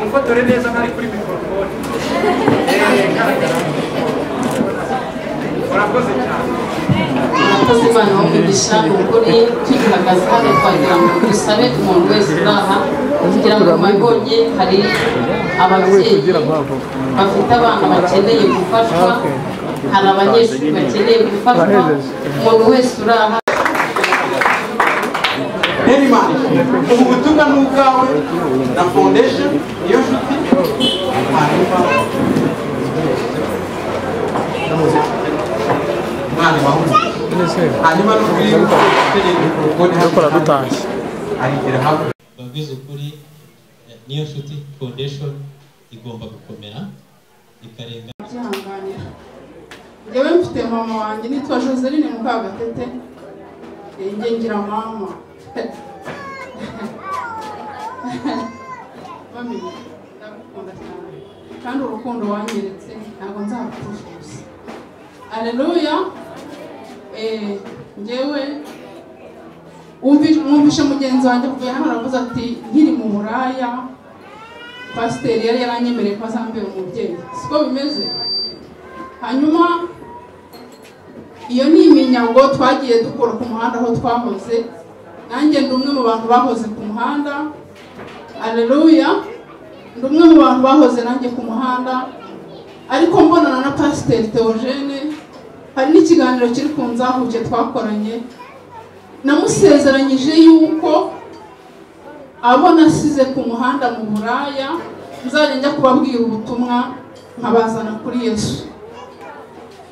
mufotore neza nkari kuri mikrofone. Urakoze cyane. Murakoze Imana umugisha ukuri twihagaze hano twagira ngo dusabe umuntu wese uraha kugira ngo mwabonye hari ababyeyi bafite abana bakeneye gufashwa, hari abanyeshuri bakeneye gufashwa, umuntu wese uraha Herman, ubu butumwa n'ubwawe na foundation iyo nshuti hanyuma dukora dutashye babize kuri niyo nshuti foundation igomba gukomera ikarenga. Njyewe mfite mama wanjye nitwa Joseline Mukagatete, njye ngira mama mami ndagukunda cyane kandi urukundo wanyeretse ntabwo nzabipfusha. Haleluya. Njyewe mwumvishe mugenzi wanjye kuvuye hano aravuze ati nkiri mu buraya pasiteri yari yaranyemereye ko azambera umubyeyi, siko bimeze. Hanyuma iyo ni iminyago twagiye dukora ku muhanda aho twahoze, nanjye ndi umwe mu bantu bahoze ku muhanda. Haleluya. Ndi umwe mu bantu bahoze nanjye ku muhanda, ariko mbonana na pasiteri Theogene, hari n'ikiganiro kiri ku Nzahuke twakoranye, namusezeranyije yuko abo nasize ku muhanda mu buraya nzajya njya kubabwira ubutumwa nkabazana kuri Yesu.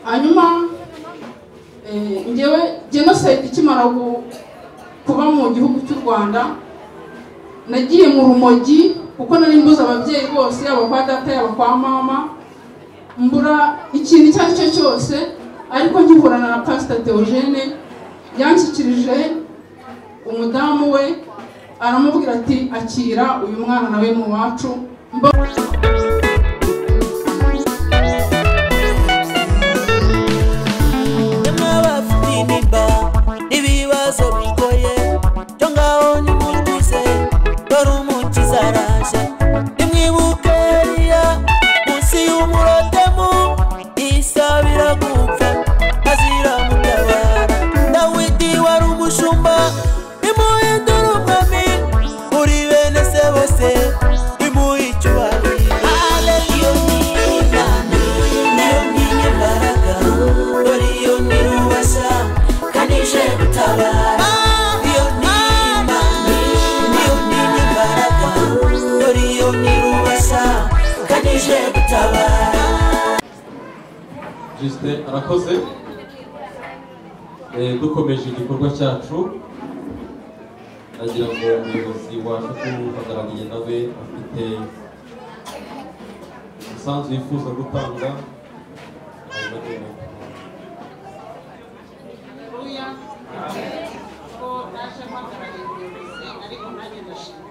Hanyuma njyewe genocide ikimara kuba mu gihugu cy'u Rwanda, nagiye mu rumogi kuko nari mbuze ababyeyi bose, yaba kwa data yaba kwa mama, mbura ikintu icyo ari cyo cyose. Ariko nkihurana na Pastor Theogene yanshyikirije umudamu we, aramubwira ati akira uyu mwana nawe mu wacu. ibibazo bigoye cyo ngaho nimurize dore umukiza araje, nimwibuke Eliya munsi y'umurotemu isabira gupfa azira mutabara. Dawidi wari umushumba bimuhindura umwami, muri bene se bose bimuha icyubahiro. Haleluya. Niyo nkingi imbaraga, dore iyo ntirubasha kanije gutabara. Iyo nkingi imbaraga, dore iyo ntirubasha kanije gutabara. Justin arakoze. Dukomeje igikorwa cyacu, nagira ngo umuyobozi waje kuhagarariye nawe afite umusanzu yifuza gutanga. Haleluya. Ko naje mpagarariye ubuyobozi ariko nanjye ndashima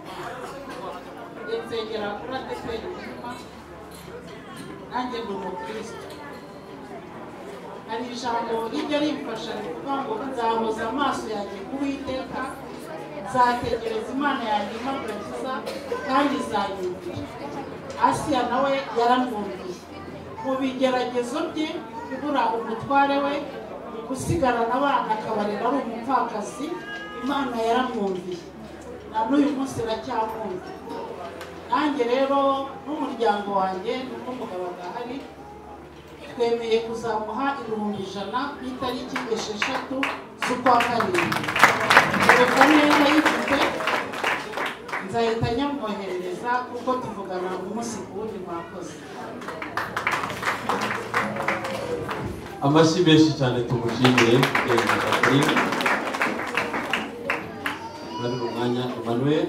nsengera kuri ADEPR Muhima, nanjye ndi umukristo. Hari ijambo rijya rimfasha rivuga ngo nzahoza amaso yanjye ku Uwiteka, nzategereza Imana yanjye impagakiza kandi izanyumvira. Asiya nawe yaramwumviye mu bigeragezo bye, kubura umutware we, gusigarana abana akabarera ari umupfakazi, Imana yaramwumviye na n'uyu munsi iracyamwumva. Nanjye rero n'umuryango wanjye n'umugabo adahari twemeye kuzamuha 100,000 ku itariki 6 z'ukwa karindwi. Telefone ye ndayifite, nzahita nyamwoherereza kuko tuvugana umunsi ku wundi. Mwakoze. Amashyi menshi cyane tumushimire. Bari mu mwanya Emmanuel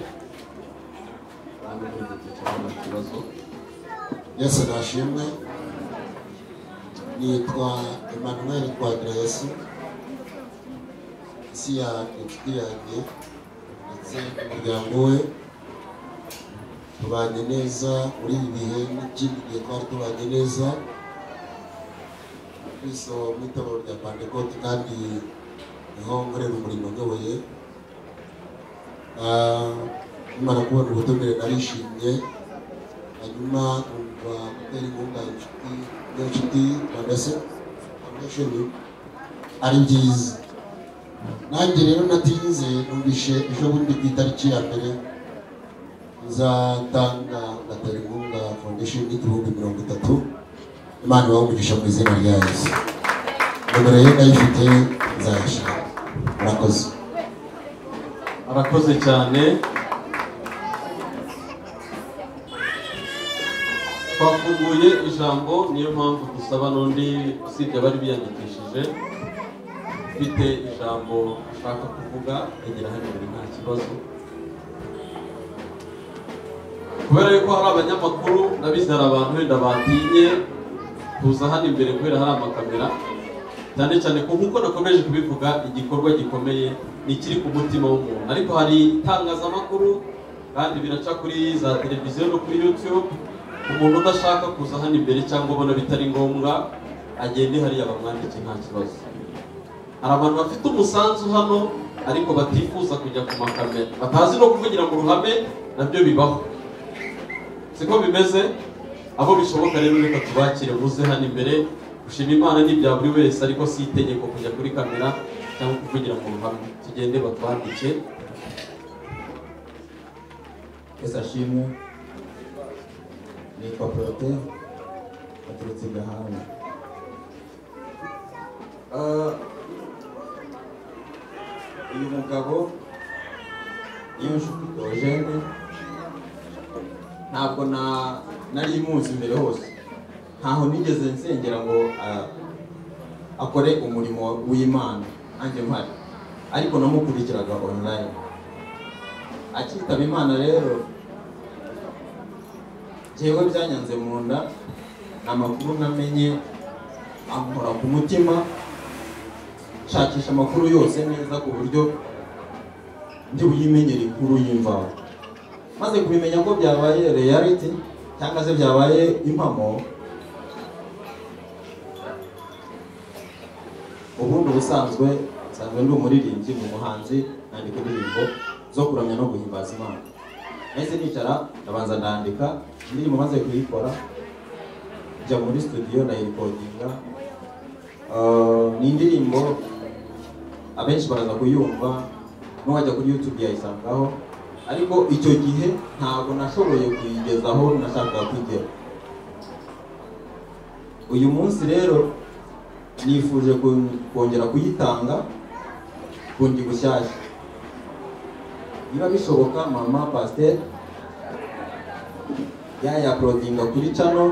Yesu nashimwe. Nitwa Emmanuel Kwadrayesu, isi ya inshuti yanjye ndetse n'umuryango we. Tubanye neza muri ibi bihe n'ikindi gihe twari tubanye neza. Kristo mu itorero rya Pentecote kandi niho nkorera umurimo nyoboye. Nimara kubona ubutumire narishimye hanyuma umva gutera inkunga inshuti Rwandese Foundation ari byiza. Nanjye rero natinze numvishe ejo bundi ku itariki ya mbere nzatanga gatera inkunga Foundation y'ibihumbi 30. Imana ibamugisha mu izina rya Yesu. Nomero ye ndayifite nzayishyira. Murakoze. Arakoze cyane. Twafunguye ijambo, niyo mpamvu dusaba n'undi usibye abari biyandikishije ufite ijambo ushaka kuvuga egera hano imbere nta kibazo. Kubera yuko hari abanyamakuru ndabizera abantu wenda batinye tuza hano imbere kubera hari amakamera, cyane cyane ko nk'uko nakomeje kubivuga igikorwa gikomeye ni kiri ku mutima w'umuntu, ariko hari itangazamakuru kandi biraca kuri za televiziyo no kuri YouTube. Umuntu udashaka kuza hano imbere cyangwa ubona bitari ngombwa agende hariya bamwandike nta kibazo. Hari abantu bafite umusanzu hano ariko batifuza kujya ku makamera, batazi no kuvugira mu ruhame, nabyo bibaho. Siko bimeze, abo bishoboka rero reka tubakire muze hano imbere. Gushima Imana ni bya buri wese, ariko si itegeko kujya kuri kamera cyangwa kuvugira mu ruhame. Tugende batwandike. Ese ashimwe ni Prote aturutse Gahanga. Uyu mugabo iyo nshuti Eugene ntabwo nari muzi imbere hose, ntaho nigeze nsengera ngo akore umurimo w'Imana nanjye mpari, ariko namukurikiraga online. Akitaba Imana rero jewe byanyanze mu nda, amakuru namenye ankora ku mutima, shakisha amakuru yose neza ku buryo ndi buyimenyere inkuru y'imvaho. Maze kubimenya ko byabaye reality cyangwa se byabaye impamo, ubundi ubusanzwe ndi umuririmbyi, mu muhanzi, nandika indirimbo zo kuramya no guhimbaza Imana. Nahise nicara ndabanza ndandika indirimbo, maze kuyikora njya muri studio ndayikodinga. Ni indirimbo abenshi baraza kuyumva, n'uwajya kuri YouTube yayisangaho, ariko icyo gihe ntabwo nashoboye kuyigezaho nashakaga kugera. Uyu munsi rero nifuje kongera kuyitanga bundi bushyashya. Niba bishoboka mama Pasteur yaprodinga kuri channel,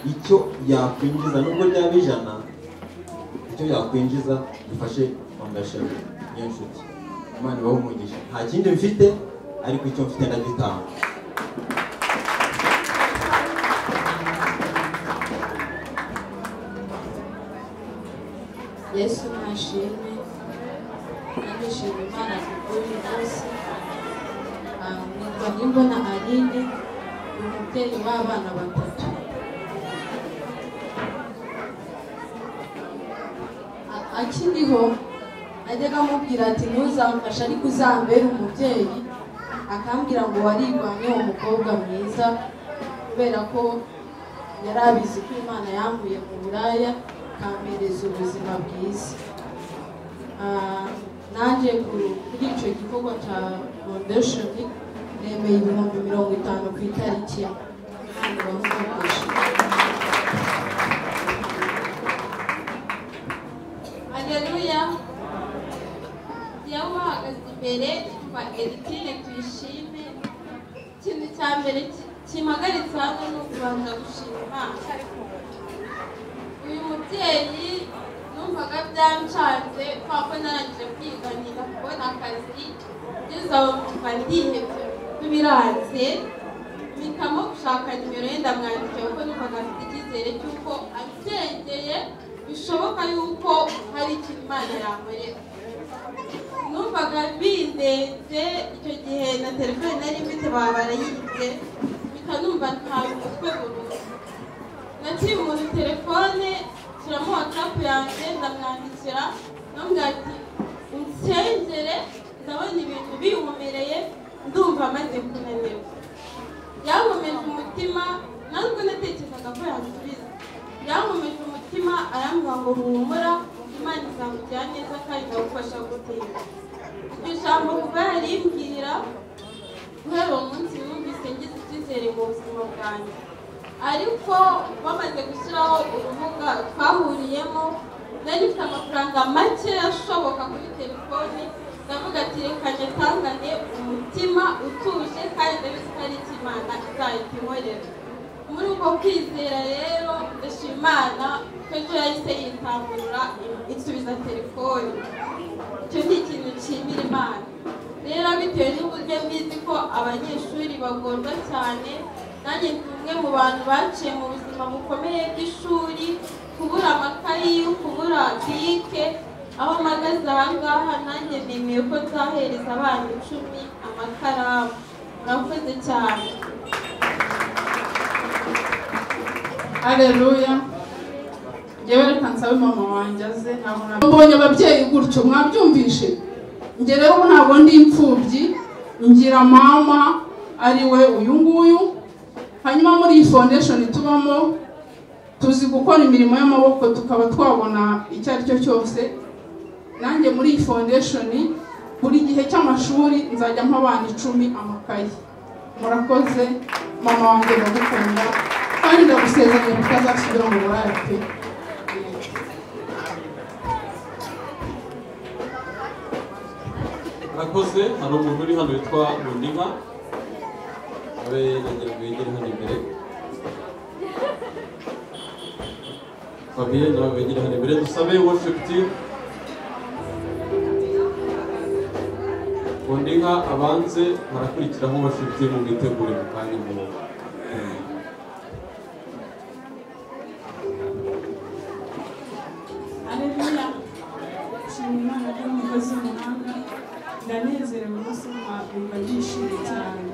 icyo yakwinjiza nubwo byaba ijana, icyo yakwinjiza bifashe Foundation y'inshuti. Imana ibahe umugisha. Nta kindi mfite, ariko icyo mfite ndagitanga. Yesu nashimwe, nishimye Imana kuri bose. Nitwa Nimbona Aline, umubyeyi w'abana batatu. Akiriho ajyaga amubwira ati ntuzamfashe ariko uzambere umubyeyi, akambwira ngo warigwanye umukobwa mwiza, kubera ko yari abizi ko Imana yankuye mu buraya ikampereza ubuzima bwiza. Nanjye kuri icyo gikorwa cya Foundation nemeye 50,000 ku itariki ya Haleluya. Yawe bahagaze imbere kwa Eritine tuyishime. Ikintu cya mbere kimagaritse hano ni ukubanza gushima Imana. Uyu mubyeyi numvaga byancanze kuko narangije kwiganira kubona akazi, ngeze aho mva ndihebye biranze, mpitamo gushaka nimero ye ndamwandikira kuko numvaga afite icyizere cy'uko ansengeye bishoboka yuko hari ikintu Imana yankorera. Numvaga bindenze icyo gihe, na telefone nari mfite baba barayibye, mpita numva ntawe umutwe burundu. Nakiri umuntu telefone shyiramo WhatsApp yanjye ndamwandikira, namubwira ati unsengere ndabona ibintu binkomereye, ndumva maze kunanirwa. Yankomeje ngo humura Imana izamujyana neza kandi izagufasha gutera. Iryo jambo kuva yarimbwira guhera uwo munsi numvise ngize icyizere mu buzima bwanjye, ariko bamaze gushyiraho urubuga twahuriyemo nari mfite amafaranga make ashoboka kuri telefoni, ndavuga ati reka nyatangane umutima utuje kandi ndabizi ko ari icyo Imana izahita inkorera. Muri ubwo kwizera rero ndashima Imana ko ejo yahise yitangurura isubiza telefoni. Icyo ni ikintu nshimira Imana. Rero bitewe n'uburyo mbizi ko abanyeshuri bagorwa cyane, nanjye ndi umwe mu bantu baciye mu buzima bukomeye bw'ishuri, kubura amakayi, kubura bike, aho mpagaze aha ngaha nanjye nimiye ko nzahereza abana 10 amakaramu. Murakoze cyane. Haleluya. Ngewe reka nsabe mama wanjye aze, ntabwo mbonye ababyeyi gutyo mwabyumvishe. Nge rero ntabwo ndi imfubyi, ngira mama ari we uyu nguyu. Hanyuma muri iyi foundation tubamo tuzi gukora imirimo y'amaboko tukaba twabona icyo ari cyo cyose. Nanjye muri iyi foundation buri gihe cy'amashuri nzajya mpa abana 10 amakayi. Murakoze mama wanjye, ndagukunda kandi ndagusezeranya kutazasubira mu buraya pe. Murakoze. Hari umuntu uri hano witwa Rundinka, abe nagira ngo yegere hano imbere. Fabien nawe wegere hano imbere, dusabe worship team. Rundinka abanze, harakurikiraho worship team mwitegure mu kanya mu Haleluya. Imana y'umukozi w'umuhanga, ndanezerewe umunsi mwabumva ndishimye cyane.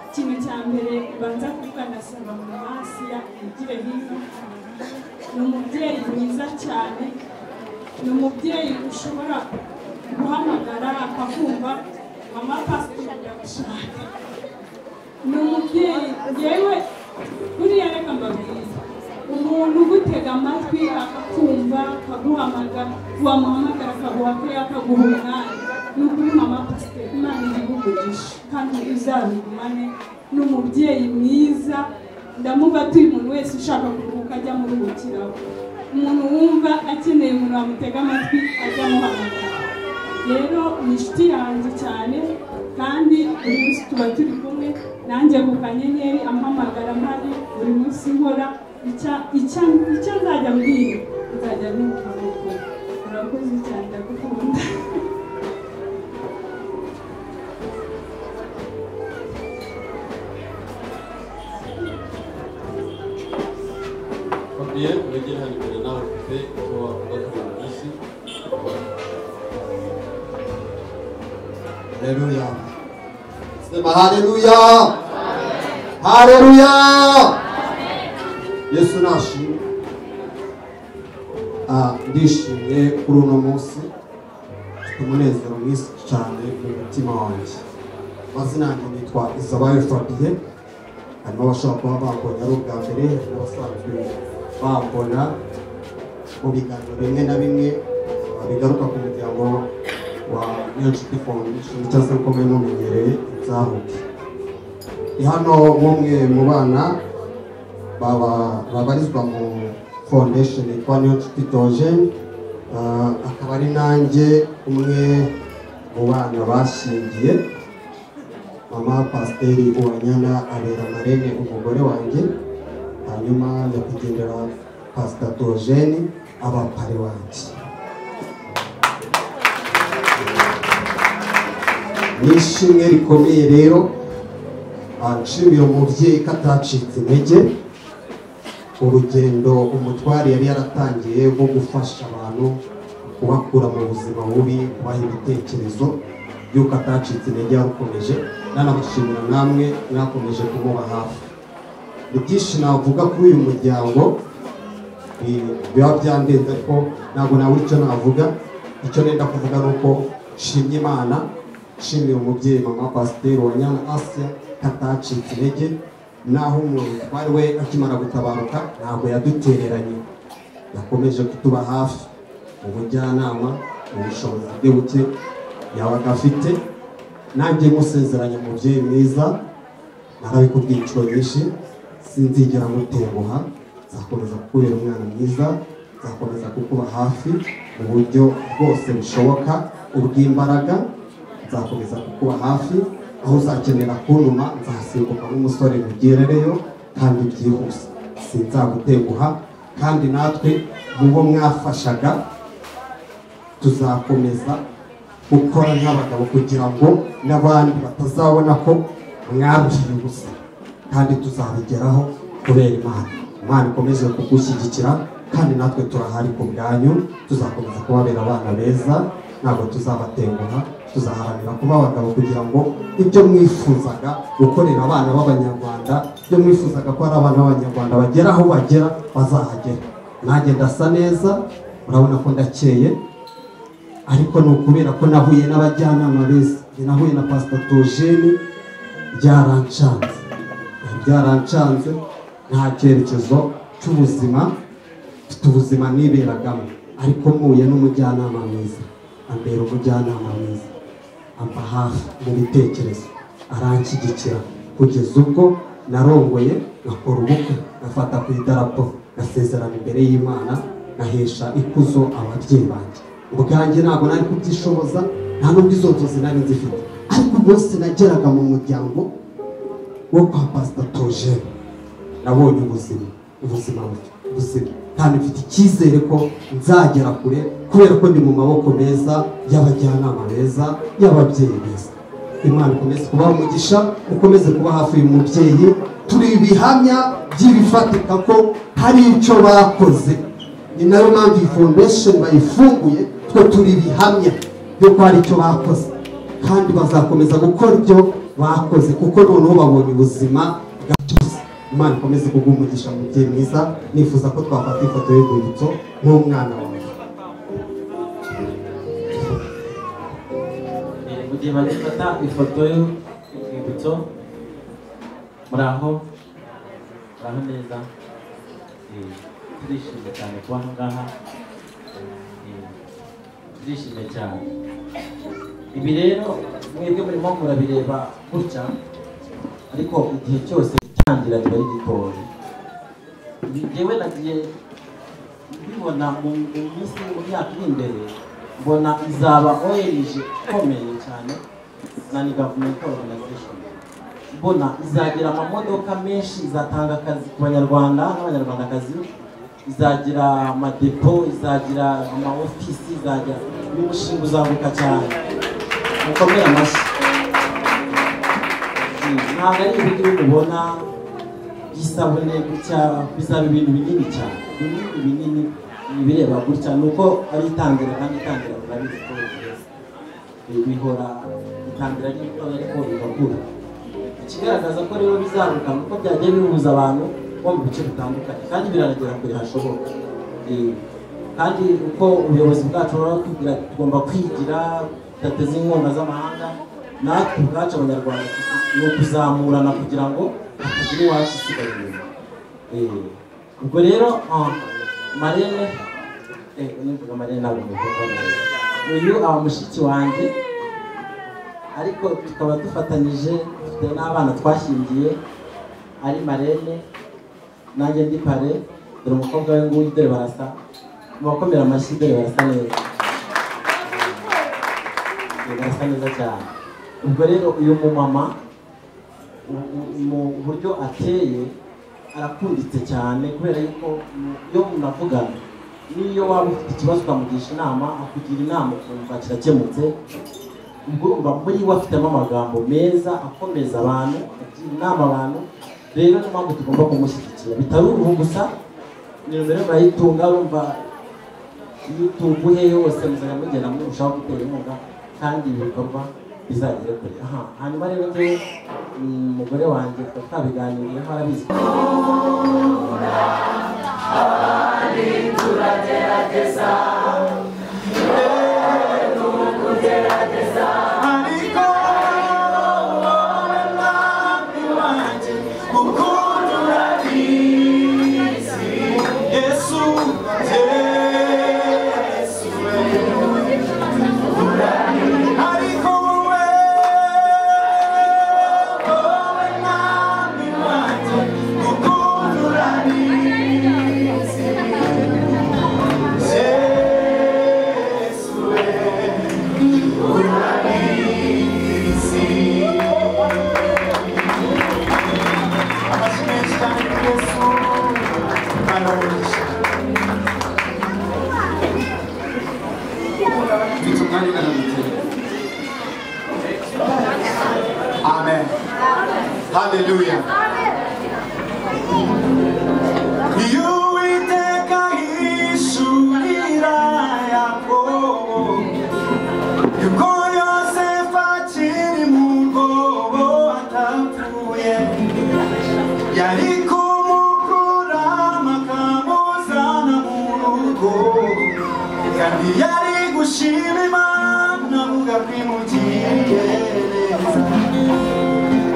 Ikintu cya mbere banza kuvuga ndasaba mu Asiya igire hino. Ni umubyeyi mwiza cyane, ni umubyeyi ushobora guhamagara akakumva mama pastor yagushaka. Ni umubyeyi yewe buriya reka mbabwire, umuntu ugutega amatwi akakumva akaguhamagara, wamuhamagara akaguha kuri akaguha umwanya. Ni ukuri mama pastor Imana igugisha kandi uzabigumane. Ni umubyeyi mwiza, ndamuga atuye umuntu wese ushaka kuruhuka ajya muruhukiraho. Umuntu wumva akeneye umuntu wamutega amatwi ajya muhamagara. Rero ni inshuti yanjye cyane kandi buri munsi tuba turi kumwe, nanjye ku kanyenyeri ampamagara mpari buri munsi nkora icyo nzajya mbwira nzajya numva nuko. Murakoze cyane, ndagukunda. Fabien wegere hano imbere nawe ufite icyo wavuga kuri uyu munsi. Haleluya. Sema haleluya. Haleluya. Yesu nashimwe. Ndishimye kuri uno munsi, mfite umunezero mwinshi cyane mu mutima wanjye. Amazina yanjye nitwa Isabayo Fabien. Harimo abashobora kuba bambona ari ubwa mbere, n'abasanzwe bambona mu biganiro bimwe na bimwe bigaruka ku muryango wa Niyonshuti Foundation cyangwa se uko mumenyereye Inzahuke. Ni hano bumwe mu bana babarizwa mu foundation yitwa Niyonshuti Theogene, akaba ari nanjye umwe mu bana bashingiye. Mama Pasiteri Uwanyana abera marene umugore wanjye, hanyuma nyakwigendera Pastor Theogene aba pare wanjye. Nishimwe rikomeye rero, nshimira umubyeyi ko atacitse intege. Urugendo umutwari yari yaratangiye rwo gufasha abantu kubakura mu buzima bubi, kubaha ibitekerezo by'uko atacitse intege yarukomeje. Nanabashimira namwe mwakomeje kumuba hafi. Ibyinshi navuga kuri uyu muryango biba byandenze ko ntabwo nawe icyo navuga. Icyo nenda kuvuga ni uko nshimye Imana, nshimira umubyeyi Mama Pasiteri Uwanyana Asia katacitse intege, naho umuntu twari we akimara gutabaruka ntabwo yadutereranye. yakomeje kutuba hafi mu bujyanama mu bushobozi bwe buke yabaga afite. Nanjye musezeranya umubyeyi mwiza, narabikubwiye inshuro nyinshi, sinzigera mutenguha, nzakomeza kukubera umwana mwiza, nzakomeza kukuba hafi mu buryo bwose bushoboka ubw'imbaraga, nzakomeza kukuba hafi, aho uzakenera kuntuma nzasimbuka nk'umusore mugerereyo kandi byihuse, sinzagutenguha. Kandi natwe mubo mwafashaga tuzakomeza gukora nk'abagabo kugira ngo n'abandi batazabona ko mwabwiye ubusa, kandi tuzabigeraho kubera Imana ikomeje kugushyigikira, kandi natwe turahari ku bwanyu, tuzakomeza kubabera abana beza, ntabwo tuzabatenguha, tuzaharanira kuba abagabo kugira ngo ibyo mwifuzaga gukorera abana b'Abanyarwanda, ibyo mwifuzaga ko ari abana b'Abanyarwanda bagera aho bagera bazahagera. Nanjye ndasa neza, urabona ko ndakeye, ariko ni ukubera ko nahuye n'abajyanama beza, nahuye na Pastor Togene, byarancanze nta cyerekezo cy'ubuzima, mfite ubuzima niberagamo, ariko mpuye n'umujyanama mwiza, ambera umujyanama mwiza, amba hafi mu bitekerezo, aranshyigikira kugeza ubwo narongoye, ngakora ubukwe, ngafata ku idarapo, ngasezerana imbere y'Imana, ngahesha ikuzo ababyeyi banjye. Ubwanjye ntabwo nari kubyishoboza, nta n'ubwo izo nzozi nari nzifite, ariko bose nageraga mu muryango wo kwa Pastor Togene, nabonye ubuzima kandi mfite icyizere ko nzagera kure, kubera ko ndi mu maboko meza y'abajyanama beza, y'ababyeyi beza. Imana ikomeze kubaha umugisha, ukomeze kuba hafi y'umubyeyi. Turi ibihamya by'ibifatika ko hari icyo bakoze, ni nayo mpamvu iyi foundation bayifunguye, twe turi ibihamya byo ko hari icyo bakoze, kandi bazakomeza gukora ibyo bakoze, kuko noneho babonye ubuzima bwatuze. Imana ikomeze kuguha umugisha mubyeyi mwiza, nifuza ko twafata ifoto y'urwibutso nk'umwana wawe. Mu gihe bagifata ifoto y'urwibutso, muraho neza, turishimye cyane kuba aha ngaha, turishimye cyane. Ibi rero mwebwe murimo murabireba gutya, ariko igihe cyose gitangira kiba ari gitoya. Njyewe nagiye mbibona mu minsi, mu myaka iri imbere, mbona izaba ONG ikomeye cyane, na ni governmental organization. Mbona izagira amamodoka menshi, izatanga akazi ku Banyarwanda n'Abanyarwandakazi, izagira amadepo, izagira amaofisi, izagira n'umushinga uzaguka cyane. Mukomere amashyi. Ntabwo ari ibintu mubona by'isabune gutya, bizaba ibintu binini cyane, binini ibireba gutya, nuko ari itangira, kandi itangira murabizi ko bihora itangira n'itoya ariko bigakura. Ikigaragaza ko rero bizaruka nuko byagiye bihuza abantu bo mu bice bitandukanye, kandi biranagera kure hashoboka. Kandi uko ubuyobozi bwacu buratubwira tugomba kwigira, tudateze inkunga z'amahanga, natwe ubwacu Abanyarwanda ni ukuzamurana kugira ngo hatagira iwacu isigaye inyuma. Ubwo rero Marene, nivuga Marene ntabwo muvuga neza, uyu aba mushiki wanjye, ariko tukaba dufatanyije, dufite n'abana twashyingiye, ari Marene nanjye ndi pare, dore umukobwa we nguyu, dore barasa, mubakomera amashyi, dore barasa neza, barasa neza cyane. Ubwo rero uyu mumama mu buryo ateye arakunditse cyane, kubera yuko iyo munavugana, niyo waba ufite ikibazo ukamugisha inama, akugira inama ukumva kirakemutse, ubwo urumva muri we afitemo amagambo meza akomeza abantu, agira inama abantu. Rero niyo mpamvu tugomba kumushyigikira, bitari uruhu gusa, ni nomero murayitunga, urumva YouTube he yose muzajya mugenda murushaho gutera inkunga, kandi ibikorwa bizagere kure. Hanyuma rero njyewe umugore wanjye twabiganiriyeho, arabizi turagerageza tugerageza, ariko wowe mwami wanjye ukunda urabizi, Yesu haleluya Uwiteka yishurira Yakobo yuko Yosefu akiri mu rwobo atapfuye yari kumukuramo akamuzana mu rugo kandi yari gushima Imana avuga ko imugiriye neza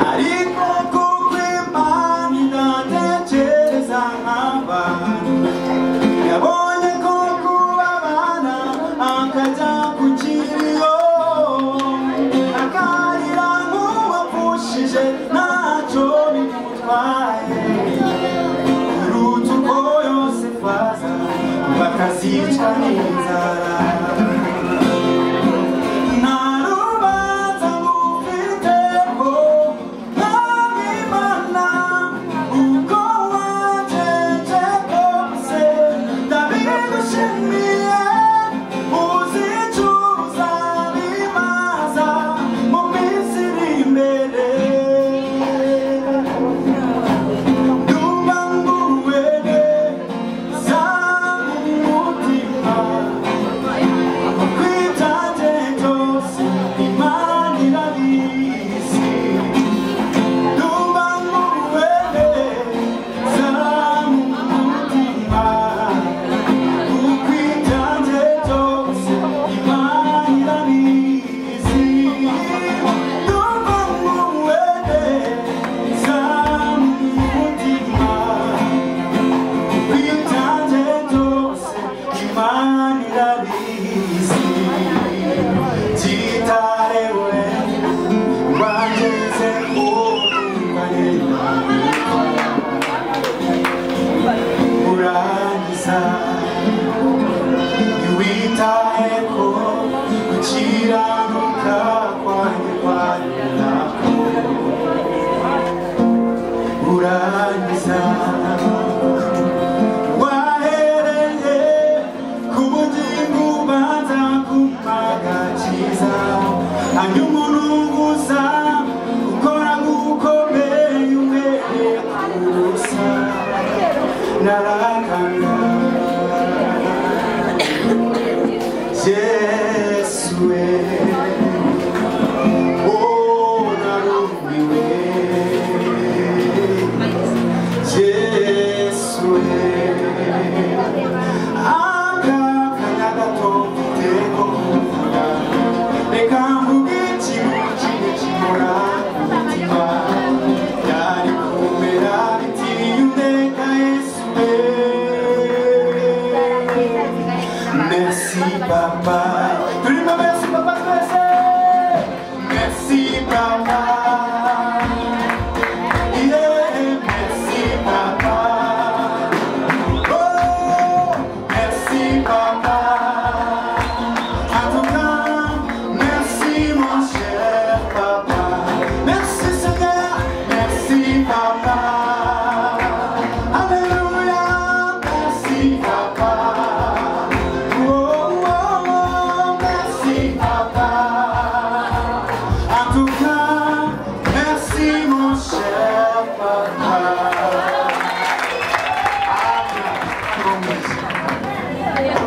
ariko kuko Imana idatekereza nk'abantu yabonye ko kubabana akajya ku kiriyo akarira nk'uwapfushije ntacyo bimutwaye kuruta uko Yosefu aza bakazicwa n'inzara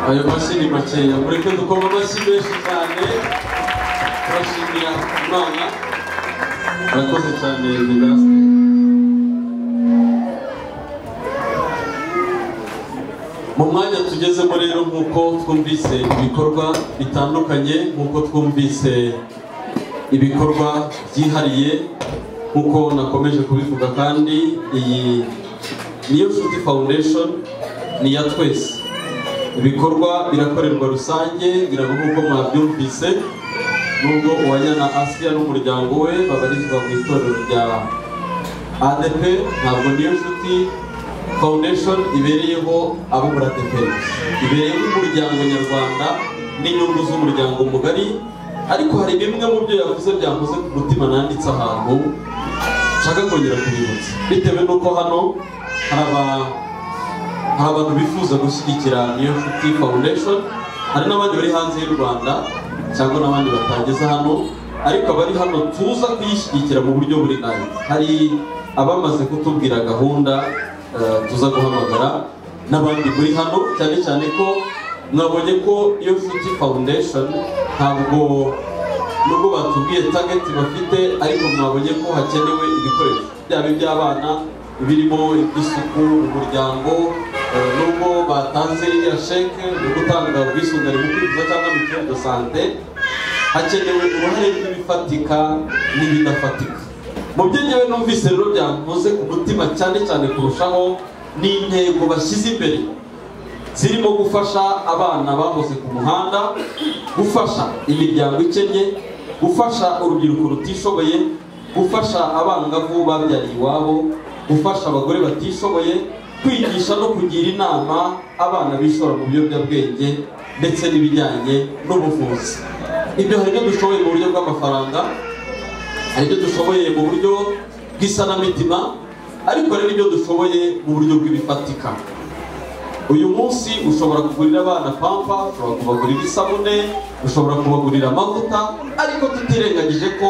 ayo mashini makeya mureke dukoma amashyi menshi cyane turashimira Imana arakoze cyane Vedaste mu mwanya tugezemo rero nk'uko twumvise ibikorwa bitandukanye nk'uko twumvise ibikorwa byihariye nk'uko nakomeje kubivuga kandi iyi niyo Nshuti Foundation ni ya twese ibikorwa birakorerwa rusange ngira ngo nk'uko mwabyumvise nubwo Uwanyana Asia n'umuryango we babarizwa mu itorero rya ADP ntabwo niyo Nshuti Foundation ibereyeho abo muri ADP ibereyeho umuryango nyarwanda n'inyungu z'umuryango mugari ariko hari bimwe mu byo yavuze byavuze ku mutima nanditse ahantu nshaka kongera kubibutsa bitewe n'uko hano hari abantu bifuza gushyigikira niyo Nshuti Foundation hari n'abandi bari hanze y'u Rwanda cyangwa n'abandi batageze hano ariko abari hano tuza kuyishyigikira mu buryo buri nayo hari abamaze kutubwira gahunda tuza guhamagara n'abandi muri hano, cyane cyane ko mwabonye ko iyo Nshuti Foundation ntabwo nubwo batubwiye target bafite, ariko mwabonye ko hakenewe ibikoresho byaba iby'abana, birimo iby'isuku, umuryango, nubwo batanze iriya sheke yo gutanga ubwisungane mu kwivuza cyangwa mutuelle de santé, hakenewe uruhare rw'ibifatika n'ibidafatika. Mu byo nyewe numvise rero byankoze ku mutima cyane cyane kurushaho ni intego bashyize imbere zirimo gufasha abana bahoze ku muhanda, gufasha imiryango ikennye, gufasha urubyiruko rutishoboye, gufasha abangavu babyariye iwabo, gufasha abagore batishoboye, kwigisha no kugira inama abana bishora mu biyobyabwenge ndetse n'ibijyanye n'ubuvuzi. Ibyo hari ibyo dushoboye mu buryo bw'amafaranga, hari ibyo dushoboye mu buryo bw'isanamitima, ariko hari n'ibyo dushoboye mu buryo bw'ibifatika. Uyu munsi ushobora kugurira abana pampa, ushobora kubagurira isabune, ushobora kubagurira amavuta, ariko tutirengagije ko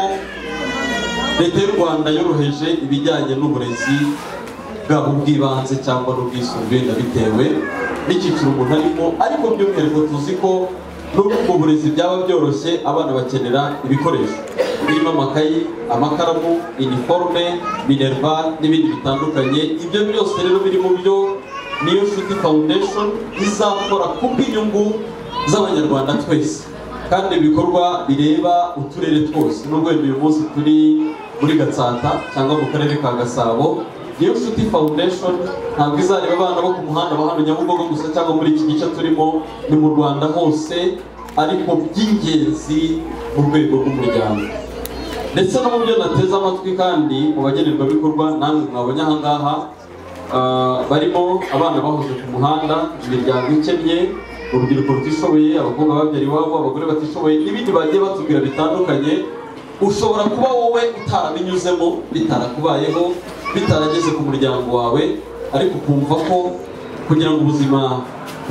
Leta y'u Rwanda yoroheje ibijyanye n'uburezi bwaba ubw'ibanze cyangwa n'ubwisumbuye bitewe n'icyiciro umuntu arimo, ariko by'umwihariko tuzi ko nubwo ubwo burezi byaba byoroshye, abana bakenera ibikoresho birimo amakayi, amakaramu, iniforme, minerval n'ibindi bitandukanye. Ibyo byose rero biri mu byo niyo Nshuti Foundation izakora ku bw'inyungu z'abanyarwanda twese, kandi ibikorwa bireba uturere twose. Nubwo uyu munsi turi muri Gatsata cyangwa mu karere ka Gasabo, niyo Nshuti Foundation ntabwo izareba abana bo ku muhanda ba hano Nyabugogo gusa cyangwa muri iki gice turimo, ni mu Rwanda hose, ariko by'ingenzi mu rwego rw'umuryango. Ndetse no mu byo nateze amatwi kandi mu bagenerwabikorwa namwe mwabonye aha ngaha, barimo abana bahoze ku muhanda, imiryango ikennye, urubyiruko rutishoboye, abakobwa babyara iwabo, abagore batishoboye n'ibindi bagiye batubwira bitandukanye. Ushobora kuba wowe utarabinyuzemo, bitarakubayeho, bitarageze ku muryango wawe, ariko ukumva ko kugira ngo ubuzima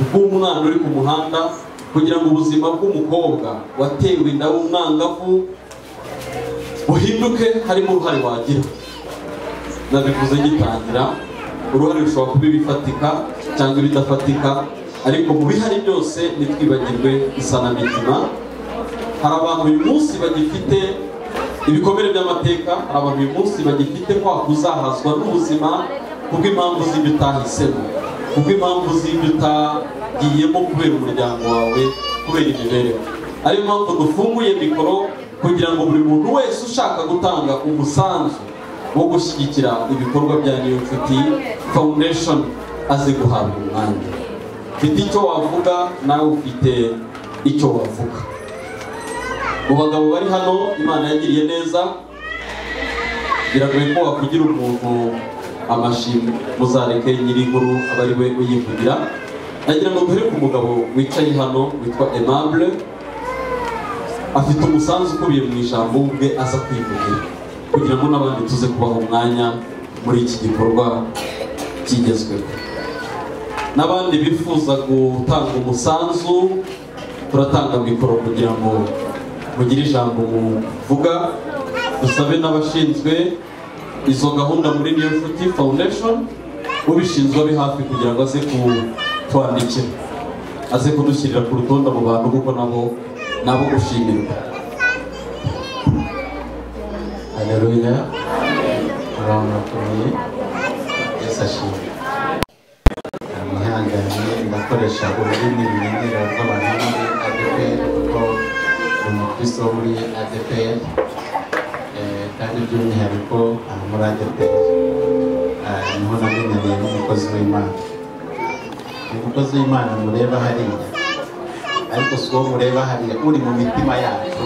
bw'umwana uri ku muhanda, kugira ngo ubuzima bw'umukobwa watewe inda w'umwangavu buhinduke, harimo uruhare wagira. Nabivuze gitangira, uruhare rushobora kuba ibifatika cyangwa ibidafatika, ariko mu bihari byose nitwibagirwe isanamitima. Hari abantu uyu munsi bagifite ibikomere by'amateka, hari abantu uyu munsi bagifite kwa kuzahazwa n'ubuzima kubw'impamvu z'ibyo utahisemo, kubw'impamvu z'ibyo utagiyemo kubera umuryango wawe, kubera imibereho. Ariyo mpamvu dufunguye mikoro kugira ngo buri muntu wese ushaka gutanga umusanzu wo gushyigikira ibikorwa bya Niyo Nshuti Foundation aze guhabwa umwanya. Ufite icyo wavuga, nawe ufite icyo wavuga. Mu bagabo bari hano Imana yagiriye neza, biragoye ko wakugira umuntu amashimwe, muzareke nyiri inkuru aba ari we uyivugira. Nagira ngo duhere ku mugabo wicaye hano witwa Aimable, afite umusanzu ukubiye mu ijambo ubwe aza kwivugira, kugira ngo n'abandi tuze kubaha umwanya muri iki gikorwa kigezweho. N'abandi bifuza gutanga umusanzu, turatanga mikoro kugira ngo mugire ijambo muvuga. Dusabe n'abashinzwe izo gahunda muri Niyo Nshuti Foundation, ubishinzwe abe hafi kugira ngo aze kutwandikira, aze kudushyirira ku rutonde abo bantu kuko nabo gushimirwa. Haleluya. Murakomeye. Yesu ashimwe. Mwihangane ndakoresha ururimi rumenyerera rw'abantu muri ADPR kuko ni umukristo wo muri ADPR, kandi by'umwihariko muri ADPR niho namenyaniye n'umukozi w'Imana. Umukozi w'Imana mureba hariya, ariko si uwo mureba hariya, uri mu mitima yacu,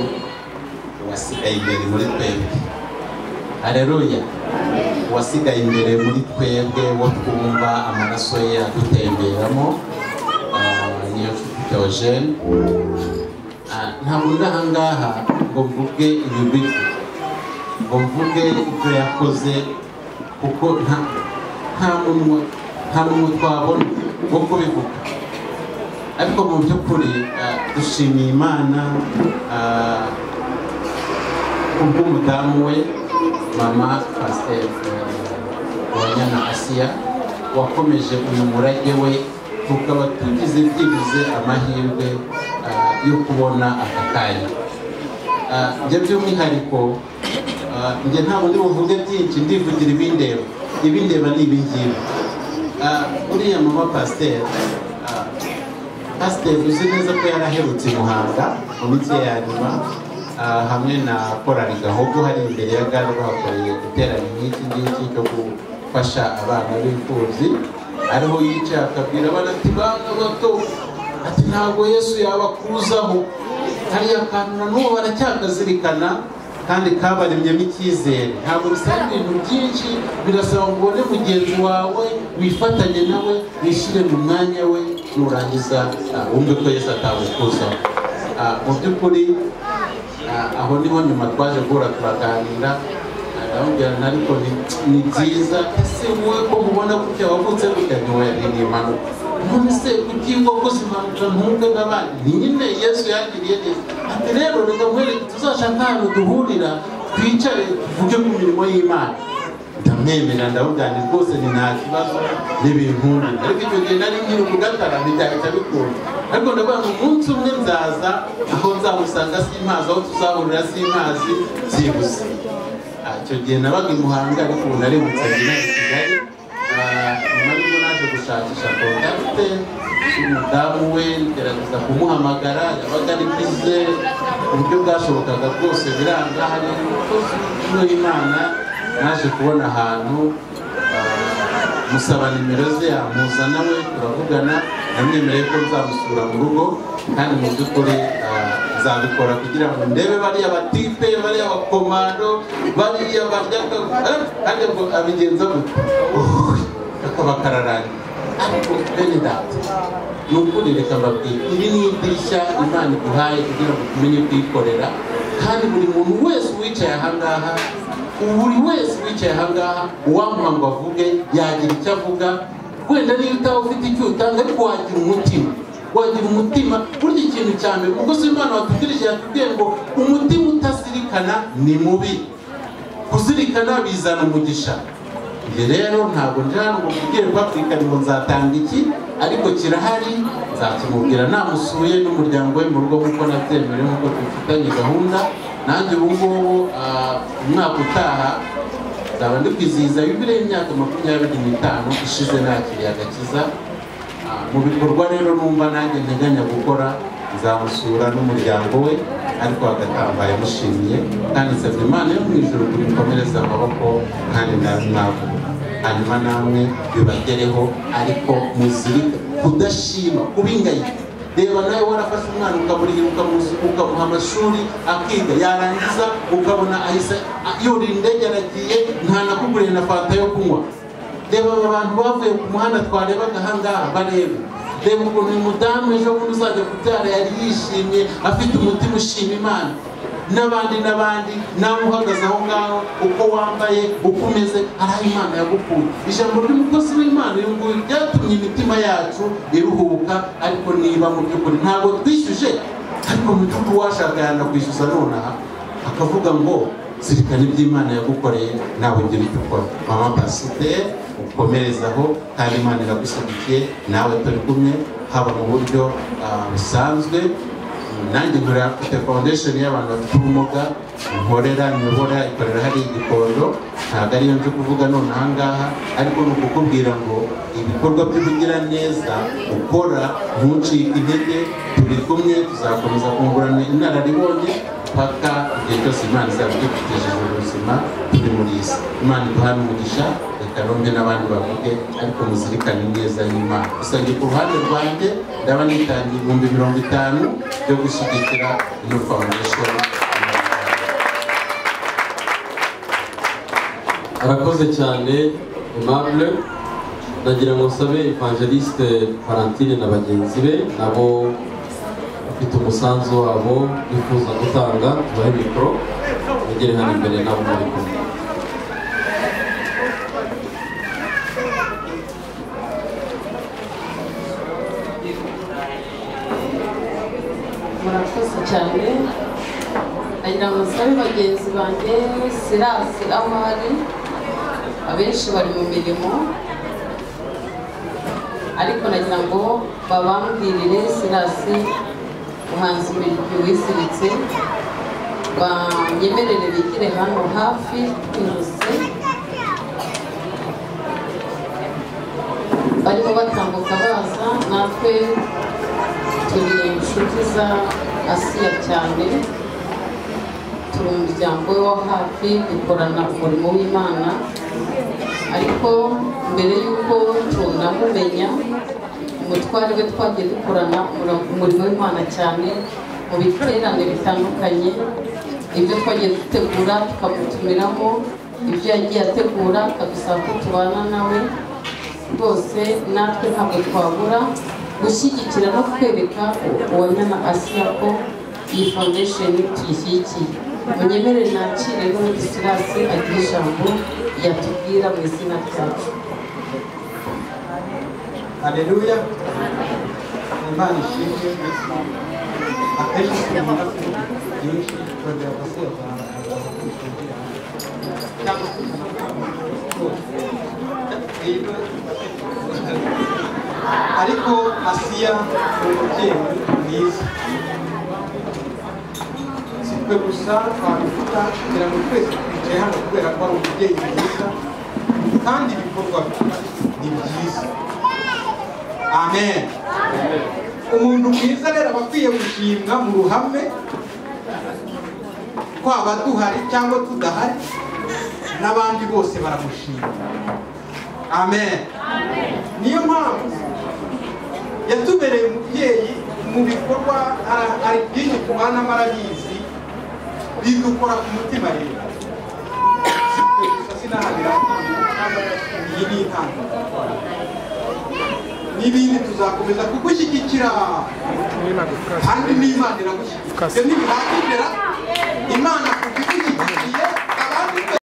wasigaye imbere muri twebwe. Haleluya. Wasigaye imbere muri twebwe, wo twumva amaraso ye adutemberamo, Niyo Nshuti Theogene. Ntabwo ndi aha ngaha ngo mvuge ibigwi, ngo mvuge ibyo yakoze, kuko nta muntu twabona wo kubivuga. Ariko mu by'ukuri dushimiye Imana kubw'umudamu we, Mama Pasteur Mesiya wakomeje uyu murage we, tukaba tugize byibuze amahirwe yo kubona aka kanya. Njye by'umwihariko njye ntabwo ndi buvuge byinshi, ndivugira ibindeba ni ibingibi. Uriya mama pasiteri uzi neza ko yaraherutse i Muhanga mu minsi ya nyuma, hamwe na korali Gahogo hari imbere ya gare bahakoreye iterane nk'iki ngiki cyo gufasha abana b'imfubyi, ariho yicaye akabwira abana ati bana bato, ati ntabwo Yesu yabakuzaho, hariya kantu na n'ubu baracyakazirikana kandi kabaremyemo icyizere. Ntabwo bisaba ibintu byinshi, birasaba ngo ubone mugenzi wawe wifatanye nawe, wishyire mu mwanya we, nurangiza wumve ko Yesu atabukuzaho. Mu by'ukuri aho niho nyuma twaje guhura turaganira, ndamubwira ariko ni byiza, ese wowe ko mubona gutya wavutse gutya ntiwari ni impanuka, none se kuki wakoze impanuka ntumwe n'abandi? Ni nyine Yesu yagiriye neza. Ati rero reka mwereke, tuzashaka ahantu duhurira twicare tuvuge ku mirimo y'Imana. Ndamwemera, ndamubwira rwose ni nta kibazo n'ibinkundira, ariko icyo gihe nari nkiri ku Gatara ntibyaca bikunda, ariko ndavuga ngo umunsi umwe nzaza aho nzamusanga simpazi, aho tuzahurira simpazi byibuze. Icyo gihe nabaga i Muhanga, ariko ubu narimutse ngina i Kigali. Nyuma y'uko naje gushakisha kontakite y'umudamu we, ngerageza kumuhamagara, yabaga ari bize ku buryo bwashobokaga bwose biranga. Hari umukozi w'Imana naje kubona ahantu, musaba nimero ze, amuzana we turavugana, namwemereye ko nzamusura mu rugo, kandi mu by'ukuri nzabikora kugira ngo ndebe bariya batipe, bariya bakomando, bariya baryaga, kandi ngo abigenza gute akaba kararangiye. Ariko bene data, ni ukuri reka mbabwire, iri ni idirishya Imana iguhaye kugira ngo tumenye kwikorera, kandi buri muntu wese wicaye ahangaha, uwamuha ngo avuge yagira icyo avuga. Wenda niyo utaba ufite icyo utanga, ariko wagira umutima. Burya ikintu cya mbere umukozi w'Imana watubwirije yatubwiye ngo umutima utazirikana ni mubi, kuzirikana bizana umugisha. Njye rero ntabwo ndi hano ngo mbwire Patrick ngo nzatanga iki, ariko kirahari, nzakimubwira namusuye n'umuryango we mu rugo nk'uko nabyemerewe, nk'uko dufitanye gahunda. Nanjye ubu ngubu umwaka utaha nzaba ndi kwizihiza yubile y'imyaka 25 ishize nakiriye agakiza. Mu bikorwa rero numva nanjye nteganya gukora, nzamusura n'umuryango we, ariko agatambaye mushimiye, kandi nsabye Imana yo mu ijuru kubikomereza amaboko, kandi namwe hanyuma namwe bibagereho, ariko muzirike kudashima, kubingaye. Reba nawe warafashe umwana ukamurihira, ukamuha amashuri akiga, yarangiza ukabona ahise yurira indege aragiye, ntanakuguriye na fanta yo kunywa. Reba aba bantu bavuye ku muhanda twarebaga ahangaha, barebe. Reba ukuntu uyu mudamu ejo bundi uzajya kubyara yari yishimye, afite umutima ushima Imana. N'abandi nawe uhagaze aho ngaho, uko wambaye, uko umeze, ari Imana yagukuye. Ijambo ry'umukozi w'Imana uyu nguyu ryatumye imitima yacu iruhuka. Ariko niba mu by'ukuri ntabwo twishyuje, ariko mu by'ukuri washaka yanakwishyuza nonaha, akavuga ngo zirikana iby'Imana yagukoreye, nawe ugira icyo ukora. Mama Pasiteri, ukomerezaho, kandi Imana iragushyigikiye, nawe turi kumwe, haba mu buryo busanzwe. Nanjye nkorera afite foundation y'abantu bafite ubumuga, nyobora ikorera hari Gikondo. Ntabwo ariyo nje kuvuga none ahangaha, ariko ni ukukubwira ngo ibikorwa by'ubugira neza ukora ntucike intege. Turi kumwe, tuzakomeza kungurana inararibonye paka igihe cyose Imana izaba idufitejeje ubuzima turi muri iyi si. Imana iduhane umugisha, reka nombe n'abandi bavuge, ariko muzirikane neza y'Imana. Gusa njye ku ruhande rwanjye ndaba nitangiye 50,000 byo gushyigikira ino foundation. Arakoze cyane Aimable. Ndagira ngo sabe Evangeliste Valentine na bagenzi be nabo bafite umusanzu wabo bifuza gutanga, tubahe mikoro bagere hano imbere nabo muri kumwe. Murakoze cyane. Ndagira ngo sabe bagenzi banjye Sirasi aho ari, abenshi bari mu mirimo, ariko nagira ngo babambwirire Sirasi muhanzi Miriki wisiritse banyemerere bigire hano hafi twihuse barimo batambuka baza natwe turi inshuti za Asiya cyane turi umuryango we wa hafi dukorana umurimo w'Imana ariko mbere y'uko tunamumenya umutware we twagiye dukorana umurimo w'Imana cyane mu biterane bitandukanye ibyo twagiye dutegura tukamutumiramo ibyo yagiye ategura akadusaba ko tubana nawe rwose natwe ntabwo twabura gushyigikira no kwereka uwanyana Asiya ko iyi foundation tuyishyigikiye munyemerere nakire n'undi Sirasi agira ijambo yatubwira mu izina ryacu. Haleluya. Imana ishimwe. Akenshi tubona byinshi twagera gusoza ariko Asiya ni umubyeyi mwiza si twe gusa twabivuga kugira ngo twese twicaye hano kubera ko ari umubyeyi mwiza kandi ibikorwa ni byiza. Amen. Umuntu mwiza rero aba akwiye gushimwa mu ruhame twaba duhari cyangwa tudahari n'abandi bose baramushima. Amen. Niyo mpamvu yatubereye umubyeyi mu bikorwa hari byinshi tubana marabizi bidukora ku mutima rero gusa sinahabira iyi ni intambwe n'ibindi tuzakomeza kugushyigikira kandi n'Imana iragushyigikira ibyo ntibihagije Imana kugushyigikira